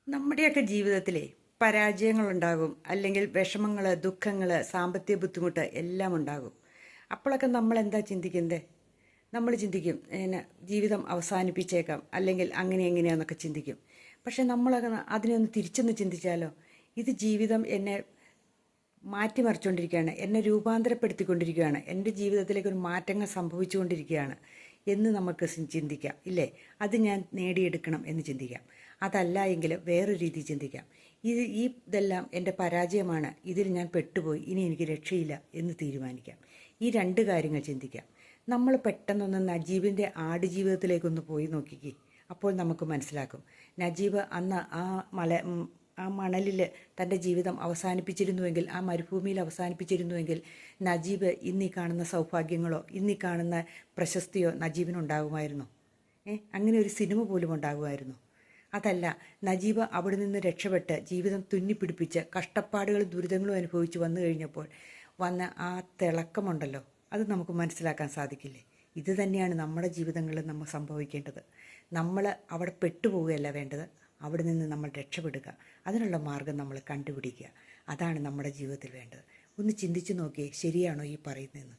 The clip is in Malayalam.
നമ്മുടെയൊക്കെ ജീവിതത്തിലെ പരാജയങ്ങളുണ്ടാകും, അല്ലെങ്കിൽ വിഷമങ്ങൾ, ദുഃഖങ്ങൾ, സാമ്പത്തിക ബുദ്ധിമുട്ട് എല്ലാം ഉണ്ടാകും. അപ്പോഴൊക്കെ നമ്മൾ എന്താ ചിന്തിക്കുന്നത്? നമ്മൾ ചിന്തിക്കും ജീവിതം അവസാനിപ്പിച്ചേക്കാം, അല്ലെങ്കിൽ അങ്ങനെ എങ്ങനെയാണെന്നൊക്കെ ചിന്തിക്കും. പക്ഷെ നമ്മളൊക്കെ അതിനെ ഒന്ന് തിരിച്ചൊന്ന് ചിന്തിച്ചാലോ? ഇത് ജീവിതം എന്നെ മാറ്റിമറിച്ചുകൊണ്ടിരിക്കുകയാണ്, എന്നെ രൂപാന്തരപ്പെടുത്തിക്കൊണ്ടിരിക്കുകയാണ്, എൻ്റെ ജീവിതത്തിലേക്ക് ഒരു മാറ്റങ്ങൾ സംഭവിച്ചുകൊണ്ടിരിക്കുകയാണ് എന്ന് നമുക്ക് ചിന്തിക്കാം, ഇല്ലേ? അത് ഞാൻ നേടിയെടുക്കണം എന്ന് ചിന്തിക്കാം. അതല്ല എങ്കിൽ വേറൊരു രീതി ചിന്തിക്കാം. ഇതെല്ലാം എൻ്റെ പരാജയമാണ്, ഇതിൽ ഞാൻ പെട്ടുപോയി, ഇനി എനിക്ക് രക്ഷയില്ല എന്ന് തീരുമാനിക്കാം. ഈ രണ്ട് കാര്യങ്ങൾ ചിന്തിക്കാം. നമ്മൾ പെട്ടെന്നൊന്ന് നജീബിൻ്റെ ആടുജീവിതത്തിലേക്കൊന്ന് പോയി നോക്കിക്കേ. അപ്പോൾ നമുക്ക് മനസ്സിലാക്കും. നജീബ് അന്ന് ആ മണലിൽ തൻ്റെ ജീവിതം അവസാനിപ്പിച്ചിരുന്നുവെങ്കിൽ, ആ മരുഭൂമിയിൽ അവസാനിപ്പിച്ചിരുന്നുവെങ്കിൽ, നജീബ് ഇന്നീ കാണുന്ന സൗഭാഗ്യങ്ങളോ ഇന്നീ കാണുന്ന പ്രശസ്തിയോ നജീബിനുണ്ടാകുമായിരുന്നോ? അങ്ങനെ ഒരു സിനിമ പോലും ഉണ്ടാകുമായിരുന്നു. അതല്ല, നജീബ് അവിടെ നിന്ന് രക്ഷപ്പെട്ട് ജീവിതം തുന്നിപ്പിടിപ്പിച്ച് കഷ്ടപ്പാടുകളും ദുരിതങ്ങളും അനുഭവിച്ച് വന്നു കഴിഞ്ഞപ്പോൾ വന്ന ആ തിളക്കമുണ്ടല്ലോ, അത് നമുക്ക് മനസ്സിലാക്കാൻ സാധിക്കില്ലേ? ഇത് തന്നെയാണ് നമ്മുടെ ജീവിതങ്ങളിൽ നമ്മൾ സംഭവിക്കേണ്ടത്. നമ്മൾ അവിടെ പെട്ടുപോവുകയല്ല വേണ്ടത്, അവിടെ നിന്ന് നമ്മൾ രക്ഷപ്പെടുക. അതിനുള്ള മാർഗം നമ്മൾ കണ്ടുപിടിക്കുക. അതാണ് നമ്മുടെ ജീവിതത്തിൽ വേണ്ടത്. ഒന്ന് ചിന്തിച്ചു നോക്കിയേ, ശരിയാണോ ഈ പറയുന്നതെന്ന്.